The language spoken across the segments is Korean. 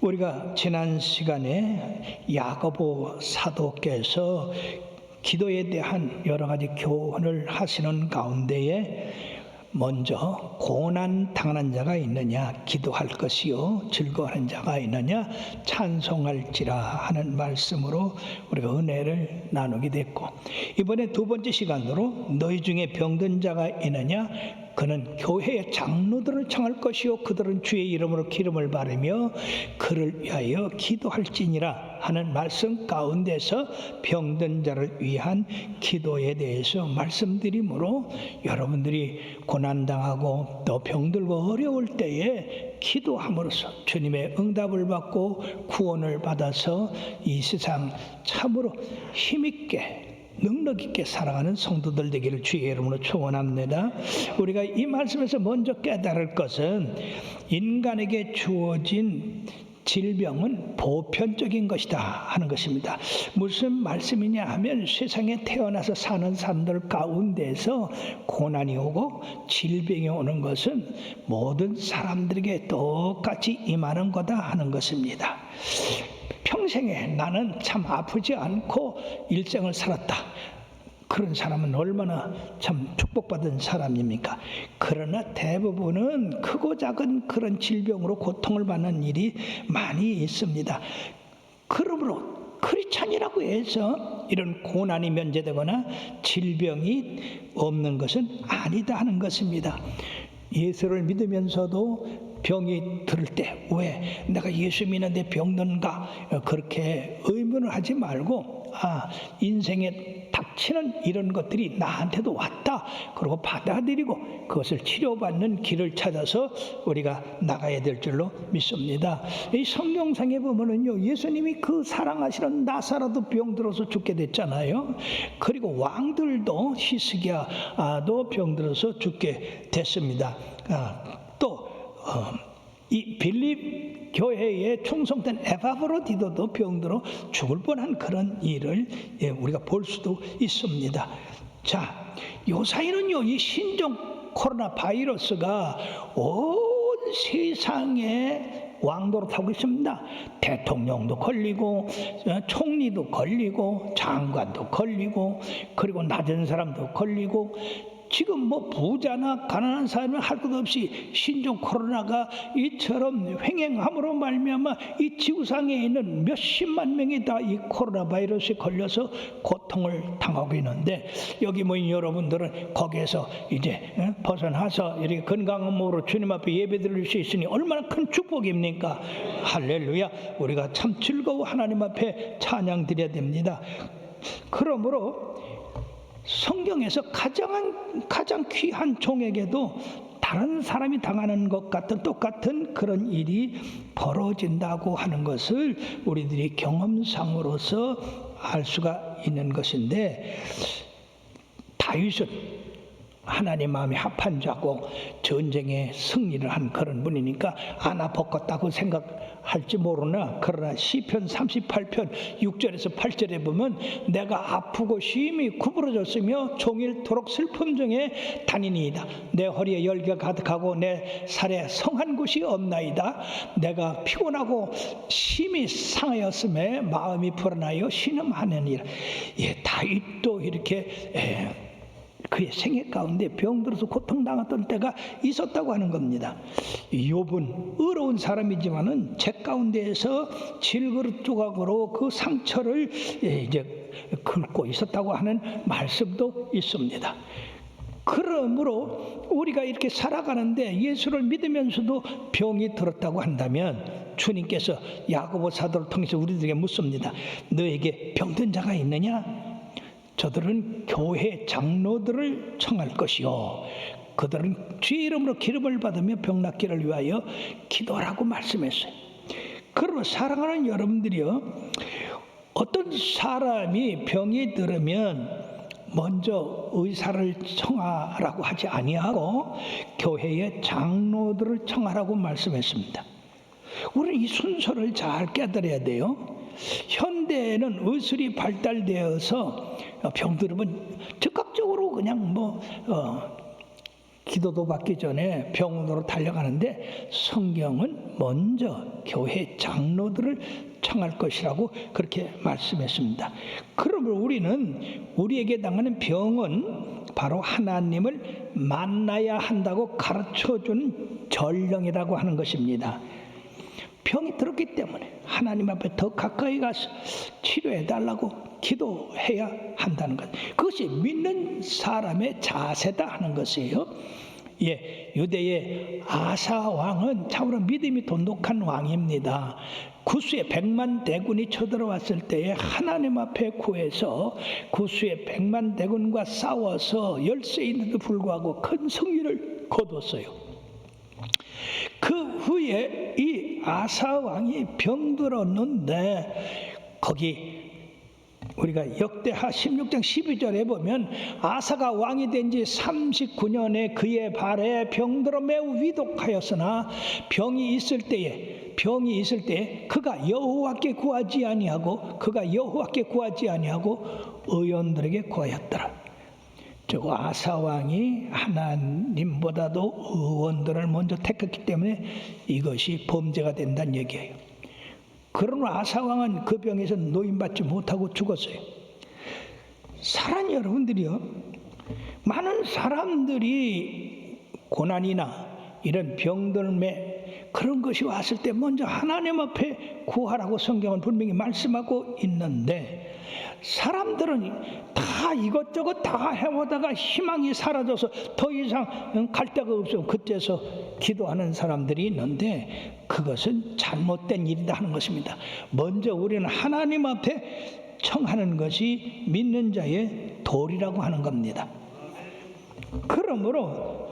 우리가 지난 시간에 야고보 사도께서 기도에 대한 여러 가지 교훈을 하시는 가운데에 먼저 고난 당하는 자가 있느냐 기도할 것이요, 즐거워하는 자가 있느냐 찬송할지라 하는 말씀으로 우리가 은혜를 나누게 됐고, 이번에 두 번째 시간으로 너희 중에 병든 자가 있느냐 그는 교회의 장로들을 청할 것이요 그들은 주의 이름으로 기름을 바르며 그를 위하여 기도할지니라 하는 말씀 가운데서 병든 자를 위한 기도에 대해서 말씀드리므로, 여러분들이 고난당하고 또 병들고 어려울 때에 기도함으로써 주님의 응답을 받고 구원을 받아서 이 세상 참으로 힘있게 능력 있게 살아가는 성도들 되기를 주의 이름으로 축원합니다. 우리가 이 말씀에서 먼저 깨달을 것은 인간에게 주어진 질병은 보편적인 것이다 하는 것입니다. 무슨 말씀이냐 하면 세상에 태어나서 사는 사람들 가운데서 고난이 오고 질병이 오는 것은 모든 사람들에게 똑같이 임하는 거다 하는 것입니다. 평생에 나는 참 아프지 않고 일생을 살았다, 그런 사람은 얼마나 참 축복받은 사람입니까? 그러나 대부분은 크고 작은 그런 질병으로 고통을 받는 일이 많이 있습니다. 그러므로 크리스찬이라고 해서 이런 고난이 면제되거나 질병이 없는 것은 아니다 하는 것입니다. 예수를 믿으면서도 병이 들을 때 왜 내가 예수 믿는데 병든가 그렇게 의문을 하지 말고, 인생에 닥치는 이런 것들이 나한테도 왔다, 그리고 받아들이고 그것을 치료받는 길을 찾아서 우리가 나가야 될 줄로 믿습니다. 이 성경상에 보면은요, 예수님이 그 사랑하시는 나사로도 병들어서 죽게 됐잖아요. 그리고 왕들도 히스기야도 병들어서 죽게 됐습니다. 이 빌립 교회에 충성된 에바브로디도도 병들어 죽을 뻔한 그런 일을 우리가 볼 수도 있습니다. 자, 요 사이는요, 이 신종 코로나 바이러스가 온 세상에 왕도를 타고 있습니다. 대통령도 걸리고 총리도 걸리고 장관도 걸리고 그리고 낮은 사람도 걸리고, 지금 뭐 부자나 가난한 사람은 할 것 없이 신종 코로나가 이처럼 횡행함으로 말미암아 이 지구상에 있는 몇십만 명이 다 이 코로나 바이러스에 걸려서 고통을 당하고 있는데, 여기 모인 여러분들은 거기에서 이제 벗어나서 이렇게 건강한 몸으로 주님 앞에 예배드릴 수 있으니 얼마나 큰 축복입니까? 할렐루야. 우리가 참 즐거워 하나님 앞에 찬양 드려야 됩니다. 그러므로 성경에서 가장 귀한 종에게도 다른 사람이 당하는 것 같은 똑같은 그런 일이 벌어진다고 하는 것을 우리들이 경험상으로서 알 수가 있는 것인데, 다윗은 하나님 마음이 합한 자고 전쟁에 승리를 한 그런 분이니까 안 아팠겠다고 생각할지 모르나, 그러나 시편 38편 6절에서 8절에 보면 내가 아프고 심히 구부러졌으며 종일토록 슬픔 중에 다니니이다. 내 허리에 열기가 가득하고 내 살에 성한 곳이 없나이다. 내가 피곤하고 심히 상하였음에 마음이 불안하여 신음하느니라. 다윗도 이렇게 그의 생애 가운데 병들어서 고통당했던 때가 있었다고 하는 겁니다. 욥은 의로운 사람이지만은 제 가운데에서 질그릇 조각으로 그 상처를 이제 긁고 있었다고 하는 말씀도 있습니다. 그러므로 우리가 이렇게 살아가는데 예수를 믿으면서도 병이 들었다고 한다면 주님께서 야고보 사도를 통해서 우리들에게 묻습니다. 너에게 병든 자가 있느냐? 저들은 교회 장로들을 청할 것이요 그들은 주의 이름으로 기름을 받으며 병낫기를 위하여 기도하라고 말씀했어요. 그러므로 사랑하는 여러분들이요, 어떤 사람이 병이 들으면 먼저 의사를 청하라고 하지 아니하고 교회의 장로들을 청하라고 말씀했습니다. 우리는 이 순서를 잘 깨달아야 돼요. 현대에는 의술이 발달되어서 병들으면 즉각적으로 그냥 기도도 받기 전에 병원으로 달려가는데 성경은 먼저 교회 장로들을 청할 것이라고 그렇게 말씀했습니다. 그러므로 우리는 우리에게 당하는 병은 바로 하나님을 만나야 한다고 가르쳐주는 전령이라고 하는 것입니다. 병이 들었기 때문에 하나님 앞에 더 가까이 가서 치료해달라고 기도해야 한다는 것. 그것이 믿는 사람의 자세다 하는 것이에요. 유대의 아사 왕은 참으로 믿음이 돈독한 왕입니다. 구수의 100만 대군이 쳐들어왔을 때에 하나님 앞에 구해서 구수의 100만 대군과 싸워서 열세인데도 불구하고 큰 승리를 거뒀어요. 그 후에 이 아사 왕이 병들었는데 거기 우리가 역대하 16장 12절에 보면 아사가 왕이 된 지 39년에 그의 발에 병들어 매우 위독하였으나 병이 있을 때에 그가 여호와께 구하지 아니하고 의원들에게 구하였더라. 즉 아사 왕이 하나님보다도 의원들을 먼저 택했기 때문에 이것이 범죄가 된다는 얘기예요. 그러나 아사 왕은 그 병에서 노임받지 못하고 죽었어요. 사랑하는 여러분들이요, 많은 사람들이 고난이나 이런 병들매 그런 것이 왔을 때 먼저 하나님 앞에 구하라고 성경은 분명히 말씀하고 있는데, 사람들은 다 이것저것 다 해보다가 희망이 사라져서 더 이상 갈 데가 없어 그때서 기도하는 사람들이 있는데, 그것은 잘못된 일이다 하는 것입니다. 먼저 우리는 하나님 앞에 청하는 것이 믿는 자의 도리라고 하는 겁니다. 그러므로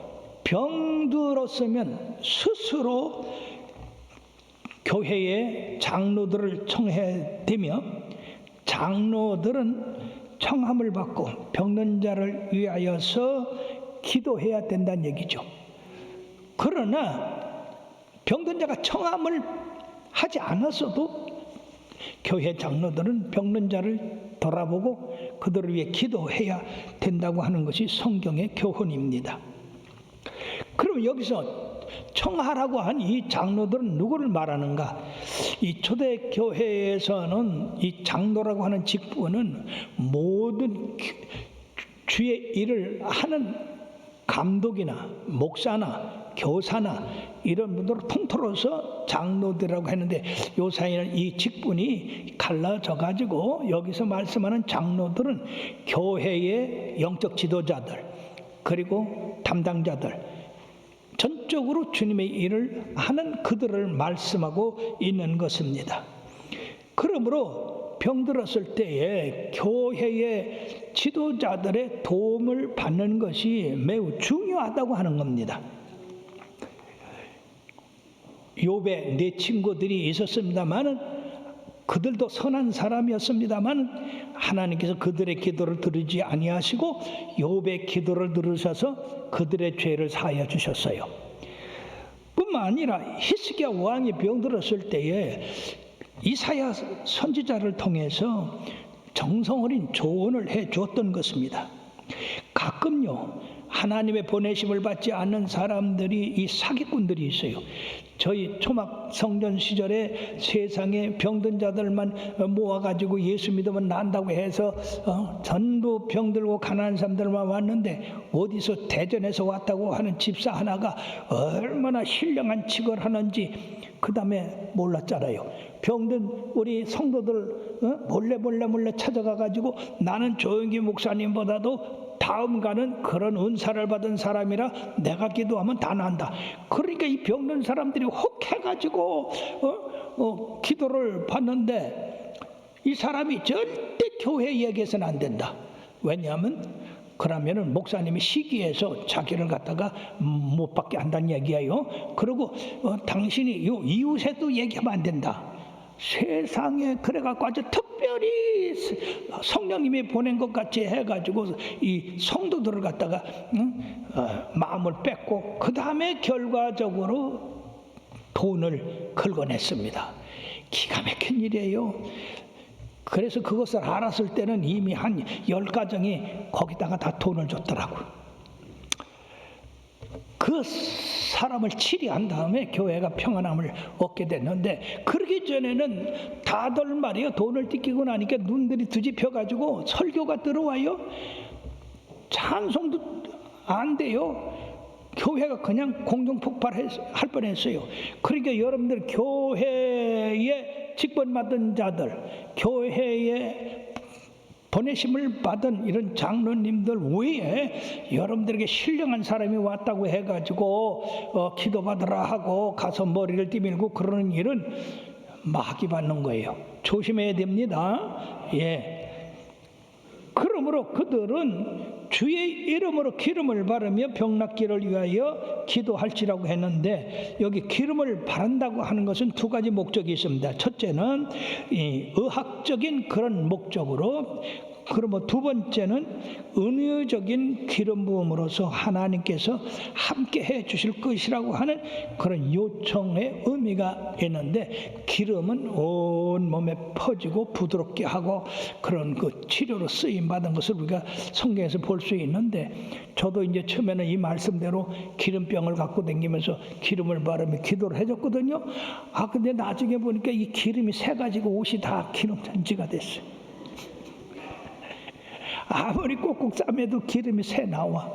병들었으면 스스로 교회의 장로들을 청해야 되며, 장로들은 청함을 받고 병든 자를 위하여서 기도해야 된다는 얘기죠. 그러나 병든 자가 청함을 하지 않았어도 교회 장로들은 병든 자를 돌아보고 그들을 위해 기도해야 된다고 하는 것이 성경의 교훈입니다. 그럼 여기서 청하라고 한 이 장로들은 누구를 말하는가? 이 초대교회에서는 이 장로라고 하는 직분은 모든 주의 일을 하는 감독이나 목사나 교사나 이런 분들을 통틀어서 장로들이라고 했는데, 요사이는 이 직분이 갈라져 가지고 여기서 말씀하는 장로들은 교회의 영적 지도자들 그리고 담당자들, 전적으로 주님의 일을 하는 그들을 말씀하고 있는 것입니다. 그러므로 병들었을 때에 교회의 지도자들의 도움을 받는 것이 매우 중요하다고 하는 겁니다. 욥의 네 친구들이 있었습니다마는 그들도 선한 사람이었습니다만 하나님께서 그들의 기도를 들으지 아니하시고 욥의 기도를 들으셔서 그들의 죄를 사하여 주셨어요. 뿐만 아니라 히스기야 왕이 병들었을 때에 이사야 선지자를 통해서 정성 어린 조언을 해 주었던 것입니다. 가끔요, 하나님의 보내심을 받지 않는 사람들이 이 사기꾼들이 있어요. 저희 초막 성전 시절에 세상에 병든 자들만 모아가지고 예수 믿으면 난다고 해서 전부 병들고 가난한 사람들만 왔는데, 어디서 대전에서 왔다고 하는 집사 하나가 얼마나 신령한 직을 하는지 그 다음에 몰랐잖아요. 병든 우리 성도들 몰래 찾아가가지고 나는 조영기 목사님보다도 다음 가는 그런 은사를 받은 사람이라 내가 기도하면 다 난다. 그러니까 이 병든 사람들이 혹해가지고 기도를 받는데, 이 사람이 절대 교회 얘기해서는 안 된다. 왜냐하면 그러면은 목사님이 시기해서 자기를 갖다가 못 받게 한다는 얘기예요. 그리고 당신이 요 이웃에도 얘기하면 안 된다. 세상에 그래갖고 아주 특별히 성령님이 보낸 것 같이 해가지고 이 성도들을 갖다가 마음을 뺏고 그 다음에 결과적으로 돈을 긁어냈습니다. 기가 막힌 일이에요. 그래서 그것을 알았을 때는 이미 한 10가정이 거기다가 다 돈을 줬더라고요. 그 사람을 치리한 다음에 교회가 평안함을 얻게 됐는데, 그러기 전에는 다들 말이요, 돈을 띠끼고 나니까 눈들이 뒤집혀가지고 설교가 들어와요, 찬송도 안 돼요. 교회가 그냥 공중폭발할 뻔했어요. 그러니까 여러분들, 교회에 직분 받은 자들, 교회에 보내심을 받은 이런 장로님들 외에 여러분들에게 신령한 사람이 왔다고 해가지고 기도받으라 하고 가서 머리를 띠밀고 그러는 일은 마귀 받는 거예요. 조심해야 됩니다. 예. 그러므로 그들은 주의 이름으로 기름을 바르며 병 낫기를 위하여 기도할지라고 했는데, 여기 기름을 바른다고 하는 것은 두 가지 목적이 있습니다. 첫째는 이 의학적인 그런 목적으로, 그러면 두 번째는 은유적인 기름 부음으로서 하나님께서 함께 해 주실 것이라고 하는 그런 요청의 의미가 있는데, 기름은 온 몸에 퍼지고 부드럽게 하고 그런 그 치료로 쓰임 받은 것을 우리가 성경에서 볼 수 있는데, 저도 이제 처음에는 이 말씀대로 기름병을 갖고 다니면서 기름을 바르며 기도를 해줬거든요. 근데 나중에 보니까 이 기름이 새가지고 옷이 다 기름천지가 됐어요. 아무리 꼭꼭 싸매도 기름이 새 나와.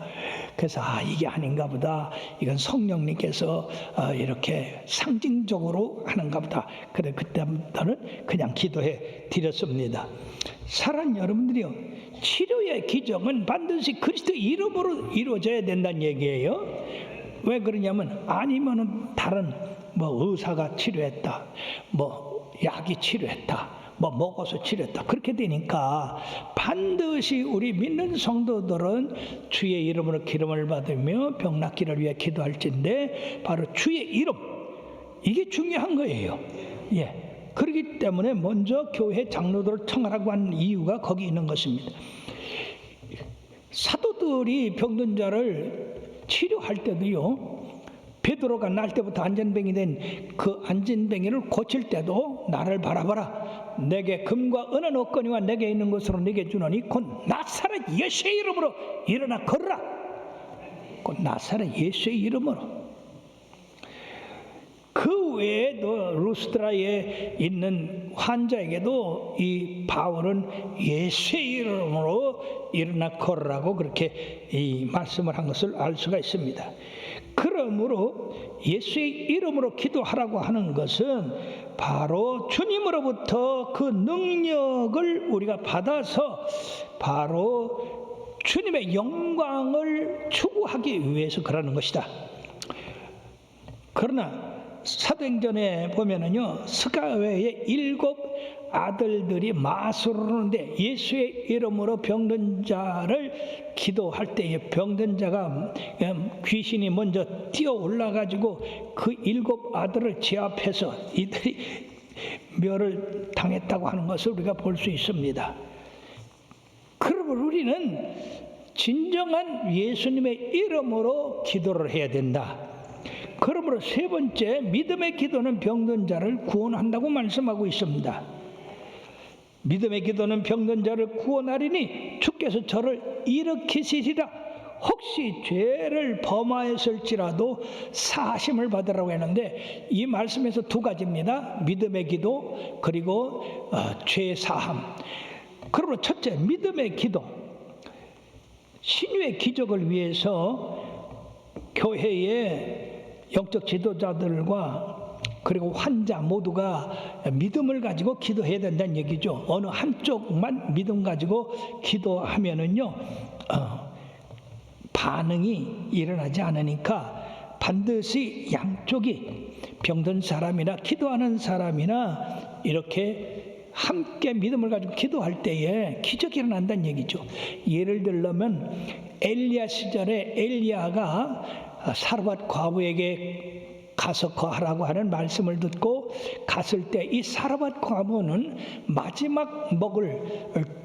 그래서 이게 아닌가 보다, 이건 성령님께서 이렇게 상징적으로 하는가 보다. 그래, 그때부터는 그냥 기도해 드렸습니다. 사랑하는 여러분들이요, 치료의 기적은 반드시 그리스도 이름으로 이루어져야 된다는 얘기예요. 왜 그러냐면, 아니면은 다른 의사가 치료했다, 약이 치료했다, 먹어서 치료했다, 그렇게 되니까 반드시 우리 믿는 성도들은 주의 이름으로 기름을 받으며 병 낫기를 위해 기도할진데, 바로 주의 이름, 이게 중요한 거예요. 예. 그렇기 때문에 먼저 교회 장로들을 청하라고 하는 이유가 거기 있는 것입니다. 사도들이 병든 자를 치료할 때도요, 베드로가 날 때부터 안전뱅이 된 그 안전뱅이를 고칠 때도 나를 바라봐라, 내게 금과 은은 없거니와 내게 있는 것으로 네게 주노니 곧 나사렛 예수의 이름으로 일어나 걸으라. 곧 나사렛 예수의 이름으로. 그 외에도 루스드라에 있는 환자에게도 이 바울은 예수의 이름으로 일어나 걸으라고 그렇게 이 말씀을 한 것을 알 수가 있습니다. 그러므로 예수의 이름으로 기도하라고 하는 것은 바로 주님으로부터 그 능력을 우리가 받아서 바로 주님의 영광을 추구하기 위해서 그러는 것이다. 그러나 사도행전에 보면은요, 스가랴의 7 아들들이 마술을 하는데 예수의 이름으로 병든 자를 기도할 때에 병든 자가 귀신이 먼저 뛰어 올라가지고 그 7 아들을 제압해서 이들이 멸을 당했다고 하는 것을 우리가 볼 수 있습니다. 그러므로 우리는 진정한 예수님의 이름으로 기도를 해야 된다. 그러므로 세 번째, 믿음의 기도는 병든 자를 구원한다고 말씀하고 있습니다. 믿음의 기도는 병든 자를 구원하리니 주께서 저를 일으키시리라. 혹시 죄를 범하였을지라도 사하심을 받으라고 했는데, 이 말씀에서 두 가지입니다. 믿음의 기도, 그리고 죄 사함. 그러므로 첫째, 믿음의 기도. 신유의 기적을 위해서 교회의 영적 지도자들과 그리고 환자 모두가 믿음을 가지고 기도해야 된다는 얘기죠. 어느 한쪽만 믿음 가지고 기도하면은요, 반응이 일어나지 않으니까 반드시 양쪽이, 병든 사람이나 기도하는 사람이나 이렇게 함께 믿음을 가지고 기도할 때에 기적이 일어난다는 얘기죠. 예를 들면 엘리야 시절에 엘리야가 사르밧 과부에게 가서 거하라고 하는 말씀을 듣고 갔을 때 이 사르밧 과부는 마지막 먹을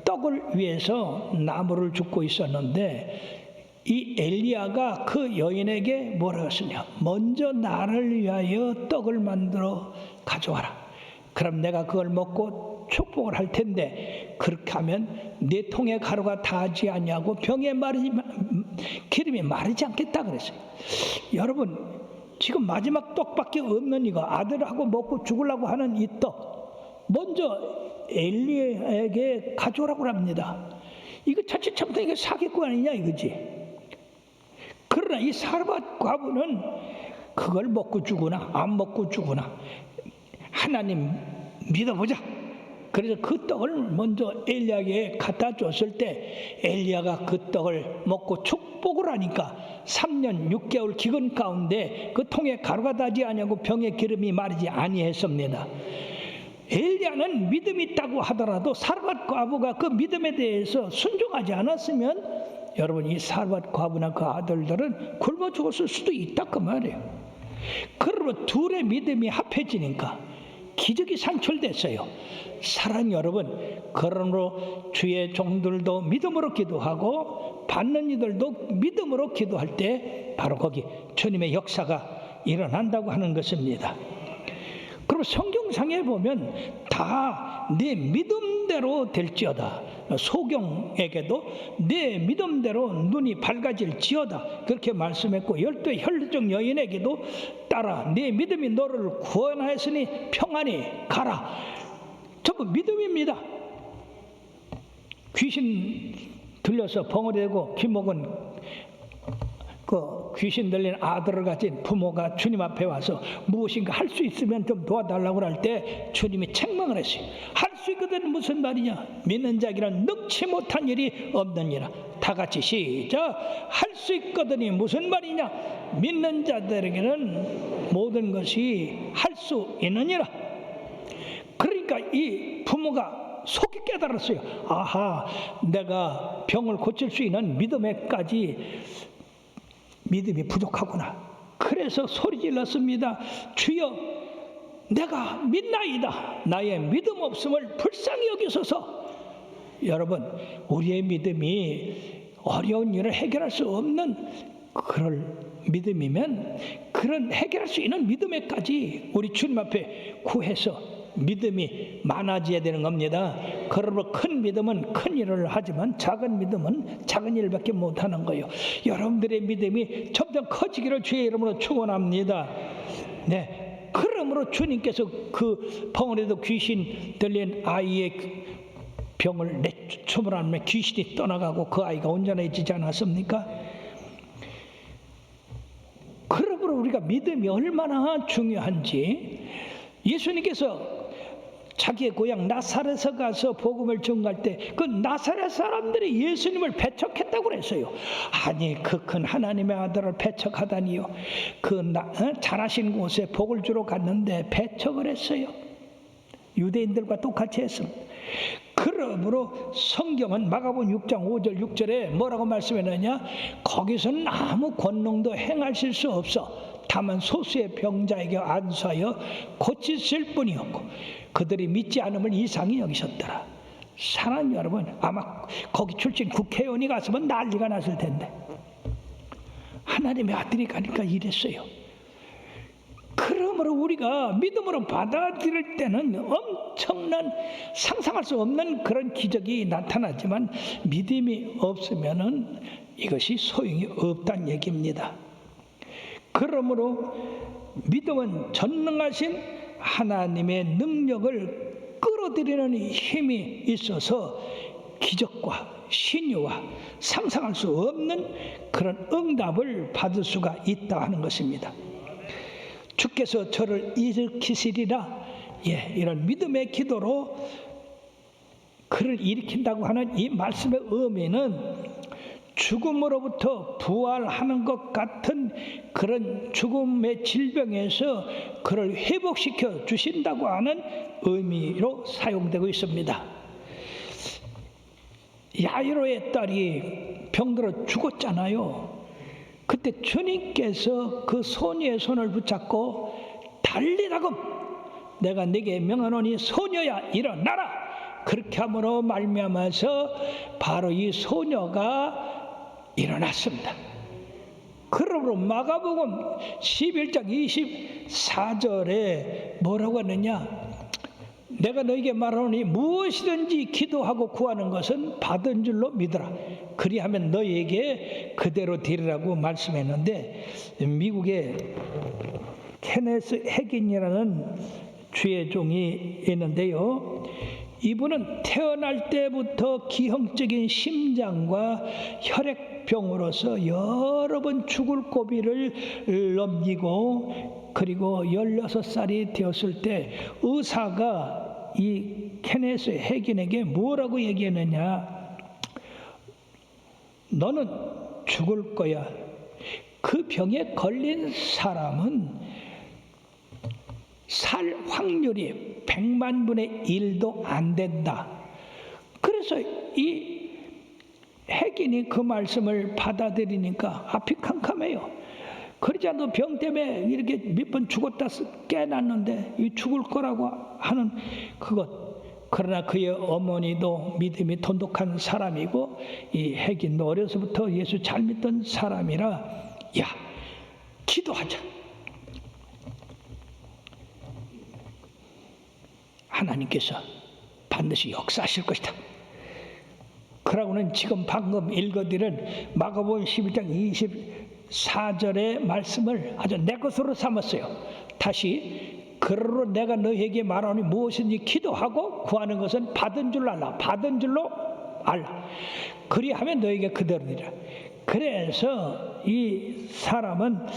떡을 위해서 나무를 줍고 있었는데, 이 엘리야가 그 여인에게 뭐라고 했으냐, 먼저 나를 위하여 떡을 만들어 가져와라. 그럼 내가 그걸 먹고 축복을 할 텐데, 그렇게 하면 네 통에 가루가 다하지 아니하고 병에 기름이 마르지 않겠다 그랬어요. 여러분, 지금 마지막 떡밖에 없는 이거, 아들하고 먹고 죽으려고 하는 이 떡, 먼저 엘리에게 가져오라고 합니다. 이거 자칫 이게 사기꾼 아니냐 이거지. 그러나 이 사르밧 과부는 그걸 먹고 죽으나 안 먹고 죽으나 하나님 믿어보자. 그래서 그 떡을 먼저 엘리야에게 갖다 줬을 때 엘리야가 그 떡을 먹고 축복을 하니까 3년 6개월 기근 가운데 그 통에 가루가 다지 아니하고 병에 기름이 마르지 아니했습니다. 엘리야는 믿음이 있다고 하더라도 사르밧 과부가 그 믿음에 대해서 순종하지 않았으면 여러분, 이 사르밧 과부나 그 아들들은 굶어 죽었을 수도 있다 그 말이에요. 그러면 둘의 믿음이 합해지니까 기적이 산출됐어요. 사랑하는 여러분, 그러므로 주의 종들도 믿음으로 기도하고 받는 이들도 믿음으로 기도할 때 바로 거기 주님의 역사가 일어난다고 하는 것입니다. 그리고 성경상에 보면 다 내 믿음대로 될지어다. 소경에게도 내 믿음대로 눈이 밝아질지어다 그렇게 말씀했고, 12 혈루증 여인에게도 따라 내 믿음이 너를 구원하였으니 평안히 가라. 전부 믿음입니다. 귀신 들려서 벙어리되고 귀먹은 그 귀신 들린 아들을 가진 부모가 주님 앞에 와서 무엇인가 할 수 있으면 좀 도와달라고 할 때 주님이 책망을 했어요. 할 수 있거든 무슨 말이냐? 믿는 자에게는 능치 못한 일이 없느니라. 다 같이 시작. 할 수 있거든이 무슨 말이냐? 믿는 자들에게는 모든 것이 할 수 있느니라. 그러니까 이 부모가 속히 깨달았어요. 아하, 내가 병을 고칠 수 있는 믿음에까지 믿음이 부족하구나. 그래서 소리 질렀습니다. 주여, 내가 믿나이다. 나의 믿음 없음을 불쌍히 여기소서. 여러분, 우리의 믿음이 어려운 일을 해결할 수 없는 그럴 믿음이면 그런 해결할 수 있는 믿음에까지 우리 주님 앞에 구해서 믿음이 많아져야 되는 겁니다. 그러므로 큰 믿음은 큰 일을 하지만 작은 믿음은 작은 일밖에 못하는 거예요. 여러분들의 믿음이 점점 커지기를 주의 이름으로 축원합니다. 네, 그러므로 주님께서 그 벙어리도 귀신 들린 아이의 병을 내쫓음을 하면 귀신이 떠나가고 그 아이가 온전해지지 않았습니까? 그러므로 우리가 믿음이 얼마나 중요한지 예수님께서 자기의 고향 나사렛에 가서 복음을 전할 때 그 나사렛 사람들이 예수님을 배척했다고 그랬어요. 아니, 그 큰 하나님의 아들을 배척하다니요. 잘하신 곳에 복을 주러 갔는데 배척을 했어요. 유대인들과 똑같이 했습니다. 그러므로 성경은 마가복음 6장 5절 6절에 뭐라고 말씀했느냐? 거기서는 아무 권능도 행하실 수 없어. 다만 소수의 병자에게 안수하여 고치실 뿐이었고 그들이 믿지 않음을 이상히 여기셨더라. 사랑하는 여러분, 아마 거기 출신 국회의원이 갔으면 난리가 났을 텐데 하나님의 아들이 가니까 이랬어요. 그러므로 우리가 믿음으로 받아들일 때는 엄청난 상상할 수 없는 그런 기적이 나타나지만 믿음이 없으면은 이것이 소용이 없다는 얘기입니다. 그러므로 믿음은 전능하신 하나님의 능력을 끌어들이는 힘이 있어서 기적과 신유와 상상할 수 없는 그런 응답을 받을 수가 있다 하는 것입니다. 주께서 저를 일으키시리라. 이런 믿음의 기도로 그를 일으킨다고 하는 이 말씀의 의미는 죽음으로부터 부활하는 것 같은 그런 죽음의 질병에서 그를 회복시켜 주신다고 하는 의미로 사용되고 있습니다. 야이로의 딸이 병들어 죽었잖아요. 그때 주님께서 그 소녀의 손을 붙잡고 달리라금 내가 네게 명하노니 소녀야 일어나라. 그렇게 함으로 말미암아서 바로 이 소녀가 일어났습니다. 그러므로 마가복음 11장 24절에 뭐라고 하느냐? 내가 너에게 말하노니 무엇이든지 기도하고 구하는 것은 받은 줄로 믿어라. 그리하면 너에게 그대로 되리라고 말씀했는데, 미국의 케네스 해긴이라는 주의 종이 있는데요, 이분은 태어날 때부터 기형적인 심장과 혈액병으로서 여러 번 죽을 고비를 넘기고, 그리고 16살이 되었을 때 의사가 이 케네스 해긴에게 뭐라고 얘기했느냐? 너는 죽을 거야. 그 병에 걸린 사람은 살 확률이 100만 분의 1도 안 된다. 그래서 이 해긴이 그 말씀을 받아들이니까 앞이 캄캄해요. 그러지 않아도 병 때문에 이렇게 몇 번 죽었다 깨났는데 이 죽을 거라고 하는 그것. 그러나 그의 어머니도 믿음이 돈독한 사람이고, 이 해긴도 어려서부터 예수 잘 믿던 사람이라, 야, 기도하자. 하나님께서 반드시 역사하실 것이다. 그러고는 지금 방금 읽어드린 마가복음 11장 24절의 말씀을 아주 내 것으로 삼았어요. 다시, 그러므로 내가 너희에게 말하니 무엇인지 기도하고 구하는 것은 받은 줄로 알라. 받은 줄로 알라. 그리하면 너희에게 그대로 되리라. 그래서 이 사람은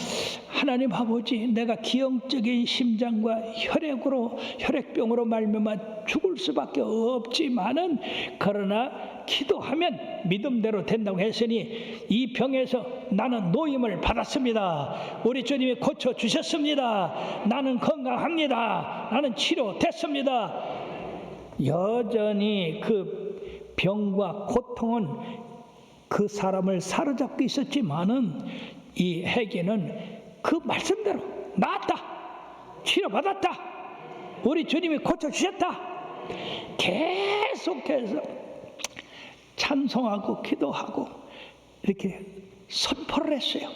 하나님 아버지, 내가 기형적인 심장과 혈액병으로 말미암아 죽을 수밖에 없지만은, 그러나 기도하면 믿음대로 된다고 했으니 이 병에서 나는 노임을 받았습니다. 우리 주님이 고쳐주셨습니다. 나는 건강합니다. 나는 치료됐습니다. 여전히 그 병과 고통은 그 사람을 사로잡고 있었지만은, 이 해긴은 그 말씀대로 나았다, 치료받았다, 우리 주님이 고쳐주셨다, 계속해서 찬송하고 기도하고 이렇게 선포를 했어요.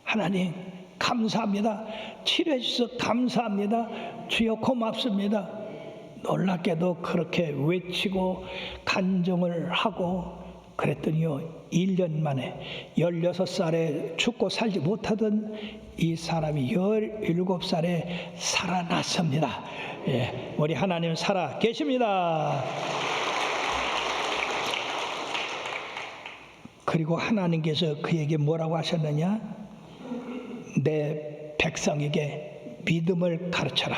하나님 감사합니다. 치료해 주셔서 감사합니다. 주여 고맙습니다. 놀랍게도 그렇게 외치고 간증을 하고 그랬더니요, 1년 만에 16살에 죽고 살지 못하던 이 사람이 17살에 살아났습니다. 예, 우리 하나님 살아 계십니다. 그리고 하나님께서 그에게 뭐라고 하셨느냐? 내 백성에게 믿음을 가르쳐라.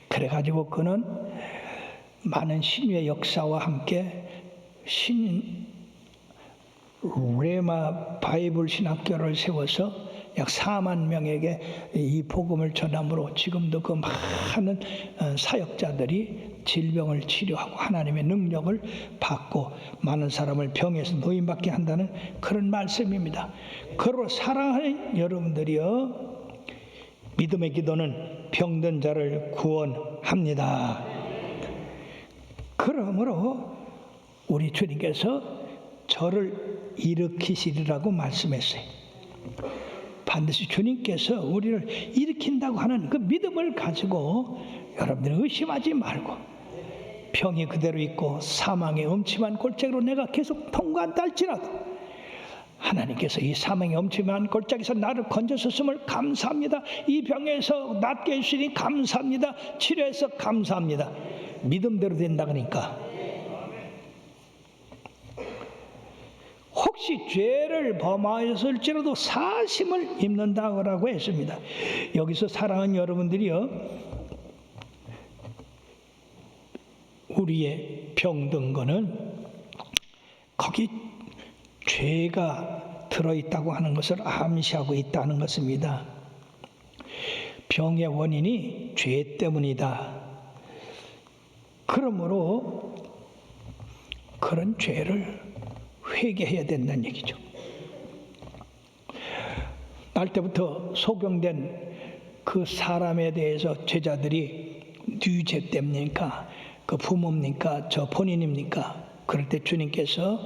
그래가지고 그는 많은 신유의 역사와 함께 레마 바이블 신학교를 세워서 약 4만 명에게 이 복음을 전함으로 지금도 그 많은 사역자들이 질병을 치료하고 하나님의 능력을 받고 많은 사람을 병에서 노임받게 한다는 그런 말씀입니다. 그러므로 사랑하는 여러분들이여, 믿음의 기도는 병든 자를 구원합니다. 그러므로 우리 주님께서 저를 일으키시리라고 말씀했어요. 반드시 주님께서 우리를 일으킨다고 하는 그 믿음을 가지고 여러분들이 의심하지 말고, 병이 그대로 있고 사망의 음침한 골짜기로 내가 계속 통과한다 할지라도 하나님께서 이 사망의 음침한 골짜기에서 나를 건져주셨음을 감사합니다. 이 병에서 낫게 해주시니 감사합니다. 치료해서 감사합니다. 믿음대로 된다 그러니까, 혹시 죄를 범하였을지라도 사심을 입는다고 했습니다. 여기서 사랑하는 여러분들이요, 우리의 병든 거는 거기 죄가 들어있다고 하는 것을 암시하고 있다는 것입니다. 병의 원인이 죄 때문이다. 그러므로 그런 죄를 회개해야 된다는 얘기죠. 날 때부터 소경된 그 사람에 대해서 제자들이 네 죄 때문입니까? 그 부모입니까? 저 본인입니까? 그럴 때 주님께서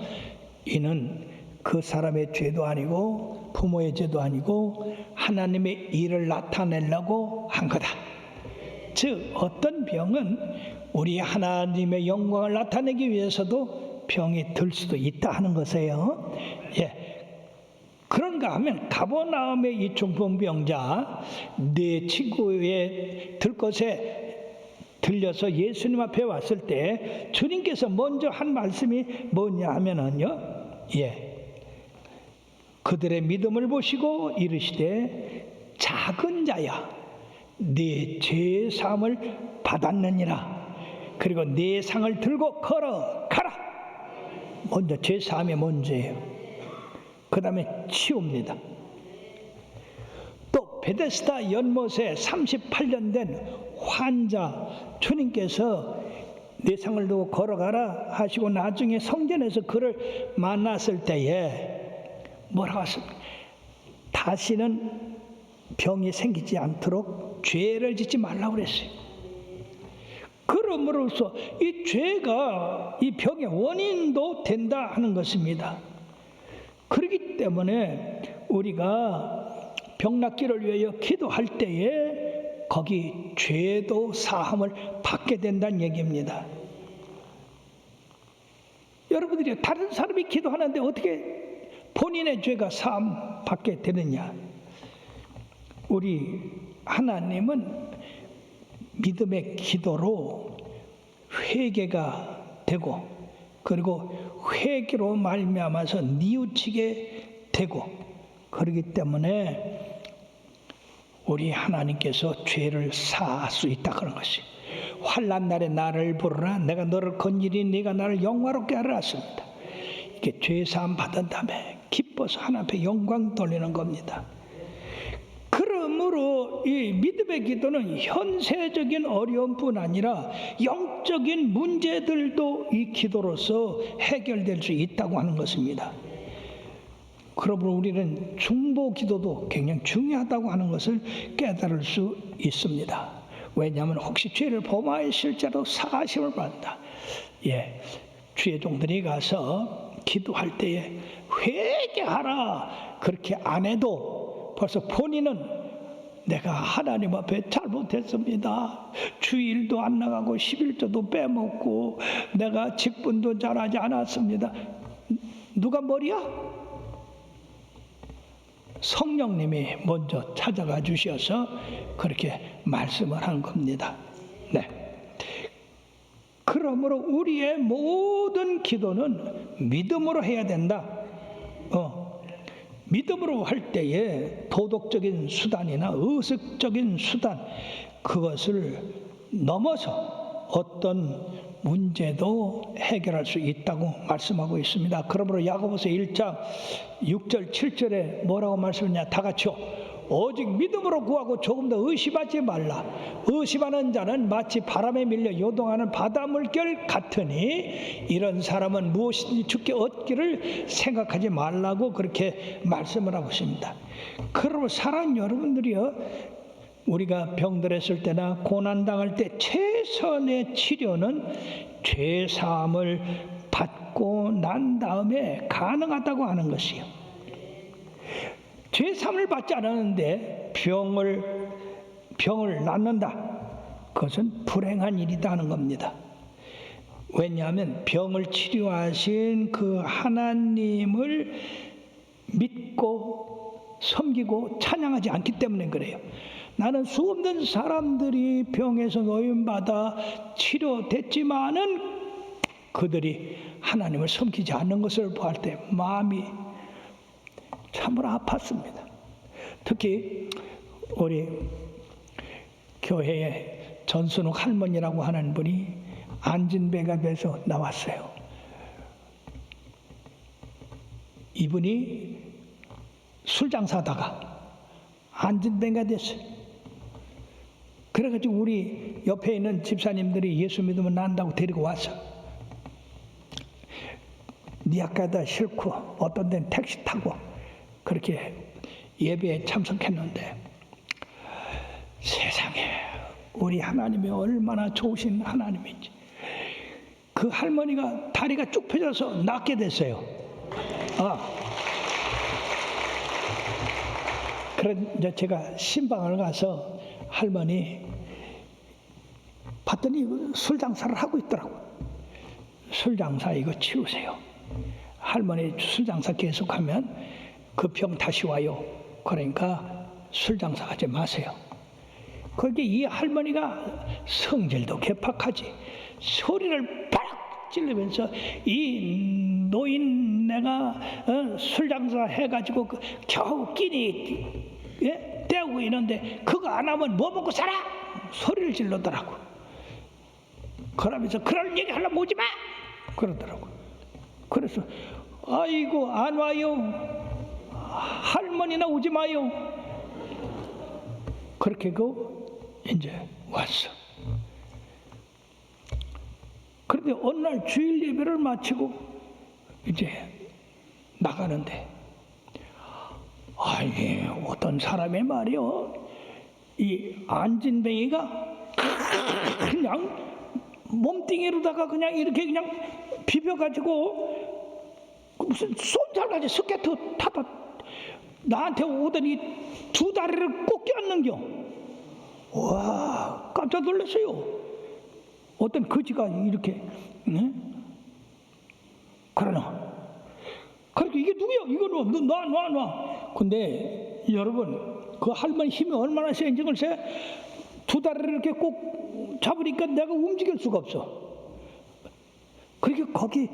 이는 그 사람의 죄도 아니고 부모의 죄도 아니고 하나님의 일을 나타내려고 한 거다. 즉 어떤 병은 우리 하나님의 영광을 나타내기 위해서도 병이 들 수도 있다 하는 것이에요. 그런가 하면 가버나움의 이 중풍병자 네 친구의 들것에 들려서 예수님 앞에 왔을 때 주님께서 먼저 한 말씀이 뭐냐 하면은요, 그들의 믿음을 보시고 이르시되 작은 자야, 네 죄 사함을 받았느니라. 그리고 네 상을 들고 걸어가라. 먼저 죄 사함이 먼저예요. 그 다음에 치웁니다. 또 베데스다 연못에 38년 된 환자 주님께서 내 상을 두고 걸어가라 하시고 나중에 성전에서 그를 만났을 때에 뭐라고 하십니까? 다시는 병이 생기지 않도록 죄를 짓지 말라고 그랬어요. 그러므로써 이 죄가 이 병의 원인도 된다 하는 것입니다. 그렇기 때문에 우리가 병 낫기를 위하여 기도할 때에 거기 죄도 사함을 받게 된다는 얘기입니다. 여러분들이 다른 사람이 기도하는데 어떻게 본인의 죄가 사함 받게 되느냐? 우리 하나님은 믿음의 기도로 회개가 되고 그리고 회개로 말미암아서 뉘우치게 되고 그렇기 때문에 우리 하나님께서 죄를 사할 수 있다 그런 것이. 환난 날에 나를 부르라 내가 너를 건지리 네가 나를 영화롭게 하라 하십니다. 이렇게 죄 사함 받은 다음에 기뻐서 하나님 앞에 영광 돌리는 겁니다. 그러므로 이 믿음의 기도는 현세적인 어려움뿐 아니라 영적인 문제들도 이 기도로서 해결될 수 있다고 하는 것입니다. 그러므로 우리는 중보 기도도 굉장히 중요하다고 하는 것을 깨달을 수 있습니다. 왜냐하면 혹시 죄를 범하였을지라도 사하심을 받는다. 주의 종들이 가서 기도할 때에 회개하라 그렇게 안 해도 벌써 본인은 내가 하나님 앞에 잘못했습니다. 주일도 안 나가고 11조도 빼먹고 내가 직분도 잘하지 않았습니다. 누가 머리야? 성령님이 먼저 찾아가 주셔서 그렇게 말씀을 한 겁니다. 그러므로 우리의 모든 기도는 믿음으로 해야 된다. 믿음으로 할 때에 도덕적인 수단이나 의식적인 수단 그것을 넘어서 어떤 문제도 해결할 수 있다고 말씀하고 있습니다. 그러므로 야고보서 1장 6절 7절에 뭐라고 말씀하냐? 다 같이요. 오직 믿음으로 구하고 조금 더 의심하지 말라. 의심하는 자는 마치 바람에 밀려 요동하는 바다 물결 같으니 이런 사람은 무엇이든지 주께 얻기를 생각하지 말라고 그렇게 말씀을 하고 있습니다. 그러므로 사랑하는 여러분들이요, 우리가 병들었을 때나 고난당할 때 최선의 치료는 죄사함을 받고 난 다음에 가능하다고 하는 것이요. 죄사함을 받지 않았는데 병을 낫는다. 그것은 불행한 일이다 하는 겁니다. 왜냐하면 병을 치료하신 그 하나님을 믿고 섬기고 찬양하지 않기 때문에 그래요. 나는 수없는 사람들이 병에서 노임받아 치료됐지만은 그들이 하나님을 섬기지 않는 것을 보할 때 마음이 참으로 아팠습니다. 특히 우리 교회에 전순옥 할머니라고 하는 분이 안진배가 돼서 나왔어요. 이분이 술장사다가 안진배가 됐어요. 그래가지고 우리 옆에 있는 집사님들이 예수 믿으면 난다고 데리고 와서 니 아까다 싫고 어떤 데는 택시 타고 그렇게 예배에 참석했는데 세상에 우리 하나님이 얼마나 좋으신 하나님인지 그 할머니가 다리가 쭉 펴져서 낫게 됐어요. 그래서 제가 신방을 가서 할머니 봤더니 술 장사를 하고 있더라고. 술 장사 이거 치우세요. 할머니 술 장사 계속하면 그 병 다시 와요. 그러니까 술 장사 하지 마세요. 거기에 이 할머니가 성질도 개팍하지. 소리를 바락 찌르면서 이 노인네가 술 장사 해가지고 겨우 끼니 때우고 있는데 그거 안 하면 뭐 먹고 살아? 소리를 질러더라고. 그러면서 그런 얘기 하려면 오지 마! 그러더라고. 그래서 아이고 안 와요. 할머니나 오지 마요. 그렇게 이제 왔어. 그런데 어느 날 주일 예배를 마치고 이제 나가는데 아니 어떤 사람의 말이요, 이 안진뱅이가 그냥 몸뚱이로다가 그냥 이렇게 그냥 비벼가지고 무슨 손살같이 스케트 타다 나한테 오더니 두 다리를 꼭 껴안는겨. 와 깜짝 놀랐어요. 어떤 거지가 이렇게 그러나 그러니까 이게 누구야? 이거 놔. 근데 여러분 그 할머니 힘이 얼마나 센지 글쎄, 두 다리를 이렇게 꼭 잡으니까 내가 움직일 수가 없어. 그렇게 거기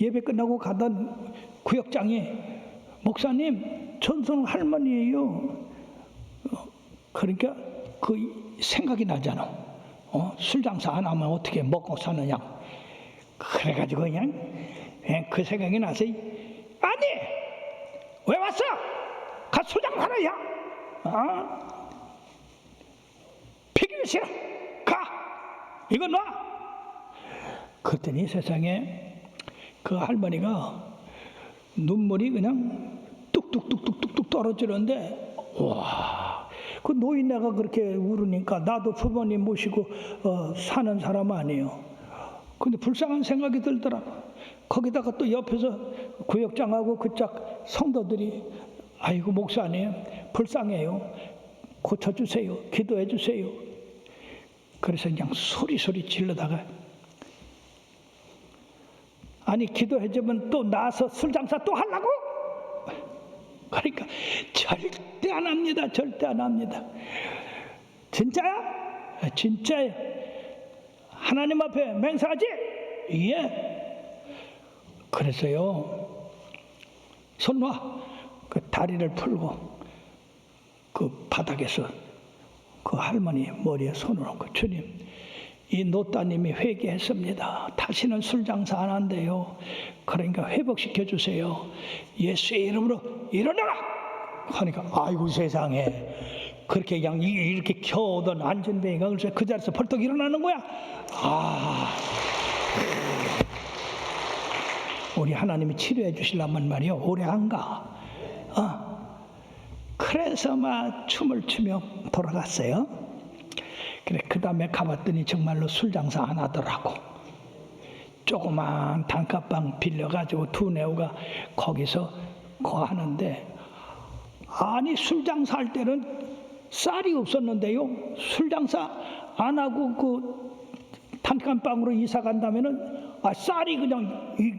예배 끝나고 가던 구역장이 목사님 전선 할머니예요. 그러니까 그 생각이 나잖아. 술 장사 안 하면 어떻게 먹고 사느냐. 그래가지고 그냥 그 생각이 나서 아니 왜 왔어? 가 술 장사를 야. 피기는 싫어. 가. 이거 놔. 그랬더니 세상에 그 할머니가 눈물이 그냥 뚝뚝뚝뚝뚝뚝 떨어지는데, 와, 그 노인네가 그렇게 울으니까 나도 부모님 모시고 사는 사람 아니에요. 근데 불쌍한 생각이 들더라고. 거기다가 또 옆에서 구역장하고 그짝 성도들이 아이고 목사님 불쌍해요. 고쳐주세요. 기도해 주세요. 그래서 그냥 소리 질러다가 아니 기도해주면 또 나와서 술 장사 또 하려고? 그러니까 절대 안 합니다. 절대 안 합니다. 진짜야? 진짜야. 하나님 앞에 맹세하지? 예. 그래서요 손 놔. 그 다리를 풀고 그 바닥에서 그 할머니 머리에 손을 얹고 주님, 이 노따님이 회개했습니다. 다시는 술 장사 안 한대요. 그러니까 회복시켜 주세요. 예수의 이름으로 일어나라. 하니까 아이고 세상에, 그렇게 그냥 이렇게 켜오던 안전뱅이가 그 자리에서 벌떡 일어나는 거야. 우리 하나님이 치료해 주시려면 말이요 오래 안 가. 그래서 막 춤을 추며 돌아갔어요. 그래 그 다음에 가봤더니 정말로 술 장사 안 하더라고. 조그만 단칸방 빌려가지고 두 내우가 거기서 거하는데, 아니 술 장사할 때는 쌀이 없었는데요, 술 장사 안 하고 그 단칸방으로 이사 간다면은 쌀이 그냥 이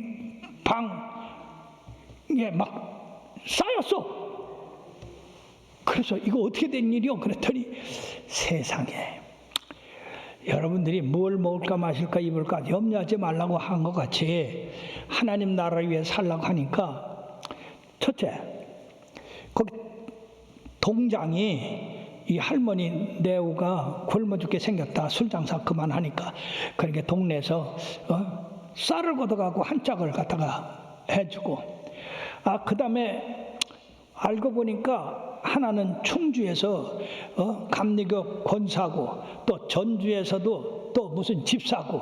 방에 막 쌓였어. 그래서 이거 어떻게 된 일이요? 그랬더니 세상에, 여러분들이 뭘 먹을까 마실까 입을까 염려하지 말라고 한 것 같이 하나님 나라를 위해 살라고 하니까, 첫째 거기 동장이 이 할머니 내우가 굶어 죽게 생겼다. 술 장사 그만하니까. 그러니까 동네에서 쌀을 걷어가고 한 짝을 갖다가 해주고, 그 다음에 알고 보니까 하나는 충주에서 감리교 권사고, 또 전주에서도 또 무슨 집사고,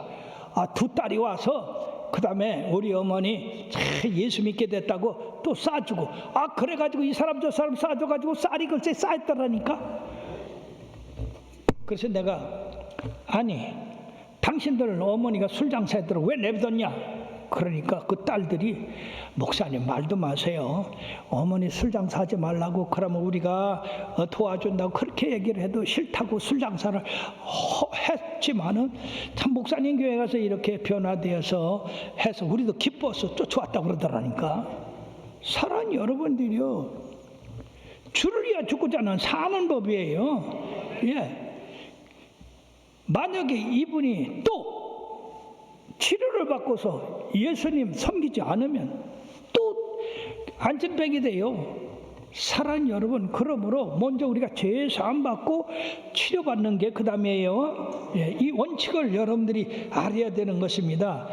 두 딸이 와서 그 다음에 우리 어머니 예수 믿게 됐다고 또 싸주고, 그래가지고 이 사람 저 사람 싸줘가지고 쌀이 글쎄 쌓였더라니까. 그래서 내가 아니 당신들 어머니가 술 장사했더라 왜 내비뒀냐 그러니까 그 딸들이 목사님 말도 마세요. 어머니 술 장사하지 말라고 그러면 우리가 도와준다고 그렇게 얘기를 해도 싫다고 술 장사를 했지만은 참 목사님 교회 가서 이렇게 변화되어서 해서 우리도 기뻐서 쫓아왔다고 그러더라니까. 사랑하는 여러분들이요, 주를 위하여 죽고자 하는 사는 법이에요. 예. 만약에 이분이 또 치료를 받고서 예수님 섬기지 않으면 또 안전병이 돼요. 사랑하는 여러분, 그러므로 먼저 우리가 죄 사함 받고 치료받는 게 그 다음이에요. 예, 이 원칙을 여러분들이 알아야 되는 것입니다.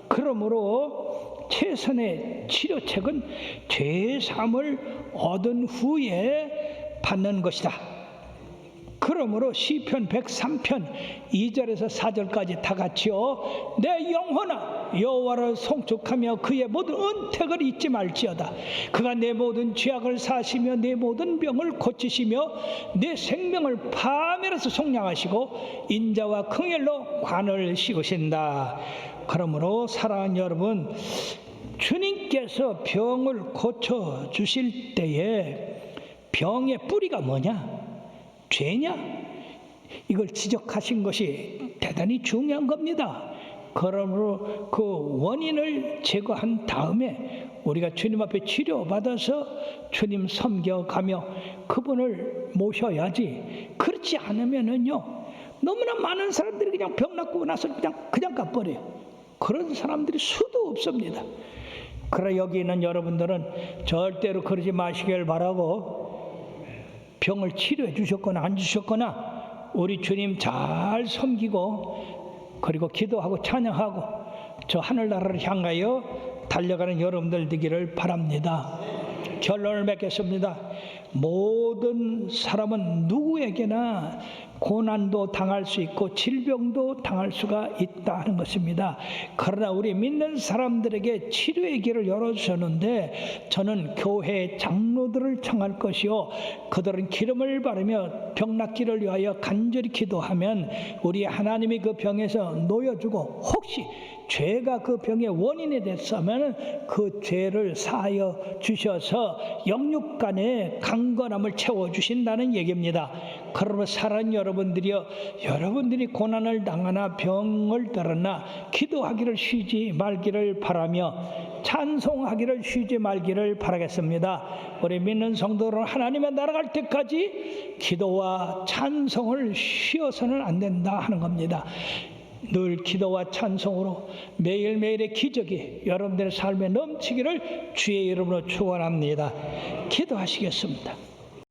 그러므로 최선의 치료책은 죄 사함을 얻은 후에 받는 것이다. 그러므로 시편 103편 2절에서 4절까지 다 같이요. 내 영혼아 여호와를 송축하며 그의 모든 은택을 잊지 말지어다. 그가 내 모든 죄악을 사시며 내 모든 병을 고치시며 내 생명을 파멸해서 속량하시고 인자와 긍휼로 관을 씌우신다. 그러므로 사랑하는 여러분, 주님께서 병을 고쳐 주실 때에 병의 뿌리가 뭐냐? 죄냐? 이걸 지적하신 것이 대단히 중요한 겁니다. 그러므로 그 원인을 제거한 다음에 우리가 주님 앞에 치료받아서 주님 섬겨가며 그분을 모셔야지. 그렇지 않으면은요, 너무나 많은 사람들이 그냥 병 낫고 나서 그냥 가버려요. 그런 사람들이 수도 없습니다. 그러나 여기 있는 여러분들은 절대로 그러지 마시길 바라고, 병을 치료해 주셨거나 안 주셨거나 우리 주님 잘 섬기고 그리고 기도하고 찬양하고 저 하늘나라를 향하여 달려가는 여러분들 되기를 바랍니다. 결론을 맺겠습니다. 모든 사람은 누구에게나 고난도 당할 수 있고 질병도 당할 수가 있다는 것입니다. 그러나 우리 믿는 사람들에게 치료의 길을 열어주셨는데 저는 교회 장로들을 청할 것이요, 그들은 기름을 바르며 병 낫기를 위하여 간절히 기도하면 우리 하나님이 그 병에서 놓여주고 혹시 죄가 그 병의 원인이 됐으면 그 죄를 사하여 주셔서 영육간의 강건함을 채워주신다는 얘기입니다. 그러므로 사랑하는 여러분들이여, 여러분들이 고난을 당하나 병을 들었나 기도하기를 쉬지 말기를 바라며 찬송하기를 쉬지 말기를 바라겠습니다. 우리 믿는 성도들은 하나님의 나라 갈 때까지 기도와 찬송을 쉬어서는 안 된다 하는 겁니다. 늘 기도와 찬송으로 매일매일의 기적이 여러분들의 삶에 넘치기를 주의 이름으로 축원합니다. 기도하시겠습니다.